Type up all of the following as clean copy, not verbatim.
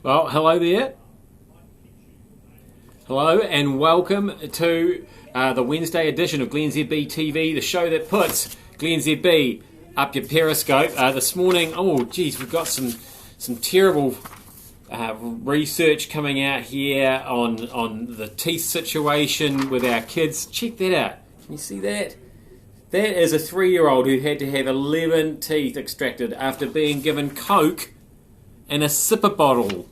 Well, hello there. Hello and welcome to the Wednesday edition of GlennzB TV, the show that puts GlennzB up your Periscope. This morning, we've got some terrible research coming out here on the teeth situation with our kids. Check that out. Can you see that? That is a 3-year-old who had to have 11 teeth extracted after being given Coke and a sipper bottle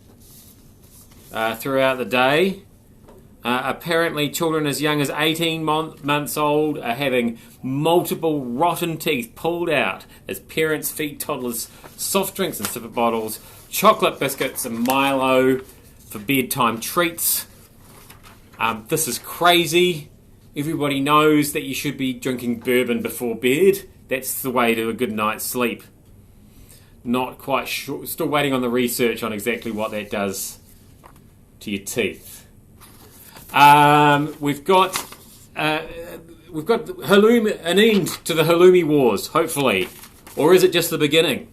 throughout the day. Apparently children as young as 18 months old are having multiple rotten teeth pulled out as parents feed toddlers soft drinks and sipper bottles, chocolate biscuits and Milo for bedtime treats. This is crazy. Everybody knows that you should be drinking bourbon before bed. That's the way to a good night's sleep. Not quite sure. Still waiting on the research on exactly what that does to your teeth. We've got halloumi, an end to the halloumi wars, hopefully, or is it just the beginning?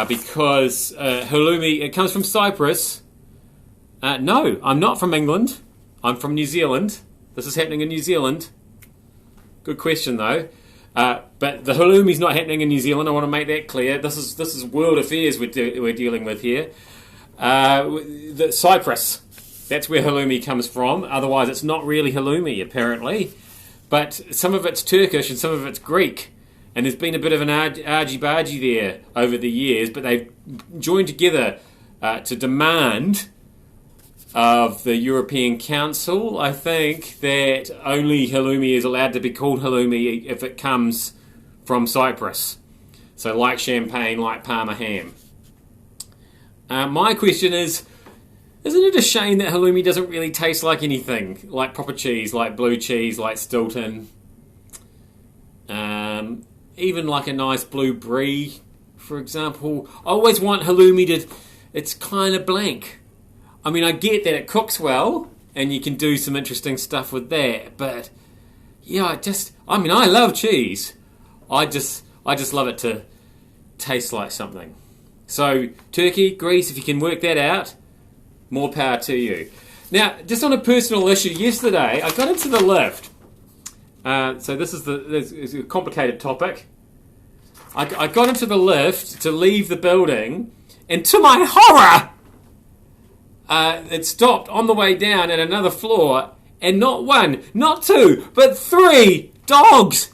Because halloumi, it comes from Cyprus. No, I'm not from England. I'm from New Zealand. This is happening in New Zealand. Good question though. But the halloumi's not happening in New Zealand. I want to make that clear. This is world affairs we're dealing with here. Cyprus. That's where halloumi comes from. Otherwise, it's not really halloumi, apparently. But some of it's Turkish and some of it's Greek. And there's been a bit of an argy-bargy there over the years. But they've joined together to demand of the European Council, I think, that only halloumi is allowed to be called halloumi if it comes from Cyprus. So like champagne, like Parma ham. My question is, isn't it a shame that halloumi doesn't really taste like anything? Like proper cheese, like blue cheese, like Stilton. Even like a nice blue brie, for example. I always want halloumi to... It's kind of blank. I mean, I get that it cooks well, and you can do some interesting stuff with that, but yeah, I love cheese. I just love it to taste like something. So, Turkey, Greece, if you can work that out, more power to you. Now, just on a personal issue, yesterday I got into the lift. So this is a complicated topic. I got into the lift to leave the building, and to my horror, it stopped on the way down at another floor, and not one, not two, but 3 dogs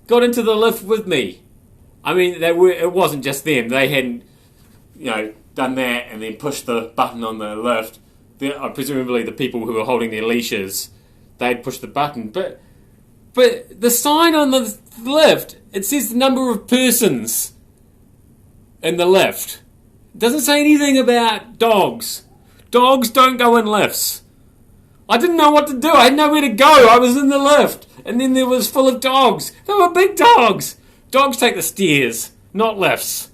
got into the lift with me. I mean, it wasn't just them. They hadn't, done that and then pushed the button on the lift. Presumably the people who were holding their leashes, they'd pushed the button. But the sign on the lift, it says the number of persons in the lift. It doesn't say anything about dogs. Dogs don't go in lifts. I didn't know what to do. I had nowhere to go. I was in the lift. And then there was full of dogs. They were big dogs. Dogs take the stairs, not lifts.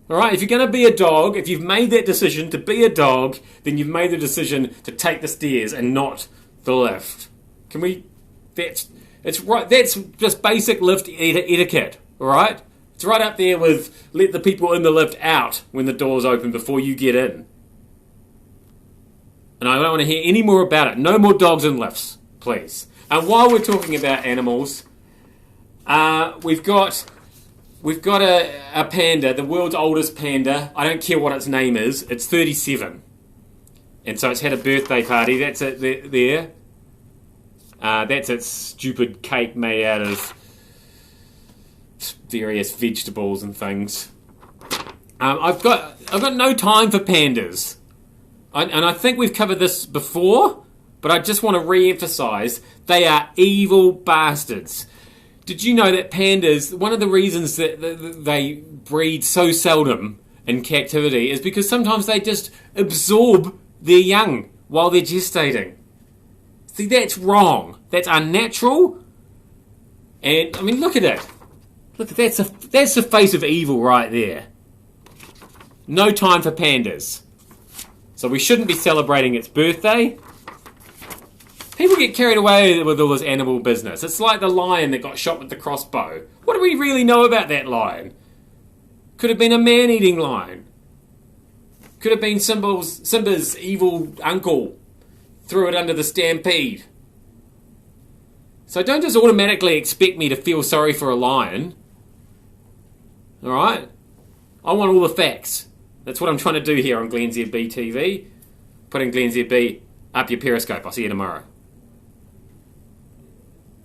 Alright, if you're going to be a dog, if you've made that decision to be a dog, then you've made the decision to take the stairs and not the lift. That's just basic lift etiquette, alright? It's right up there with let the people in the lift out when the doors open before you get in. And I don't want to hear any more about it. No more dogs in lifts, please. And while we're talking about animals, we've got a panda, the world's oldest panda. I don't care what its name is. It's 37. And so it's had a birthday party. That's it there. That's its stupid cake made out of various vegetables and things. I've got no time for pandas. And I think we've covered this before, but I just want to re-emphasise, they are evil bastards. Did you know that pandas, one of the reasons that they breed so seldom in captivity is because sometimes they just absorb their young while they're gestating. See, that's wrong. That's unnatural. And, I mean, look at it. Look, that's the face of evil right there. No time for pandas. So we shouldn't be celebrating its birthday. People get carried away with all this animal business. It's like the lion that got shot with the crossbow. What do we really know about that lion? Could have been a man-eating lion. Could have been Simba's evil uncle. Threw it under the stampede. So don't just automatically expect me to feel sorry for a lion. Alright? I want all the facts. That's what I'm trying to do here on glennzb TV. Putting glennzb up your Periscope. I'll see you tomorrow.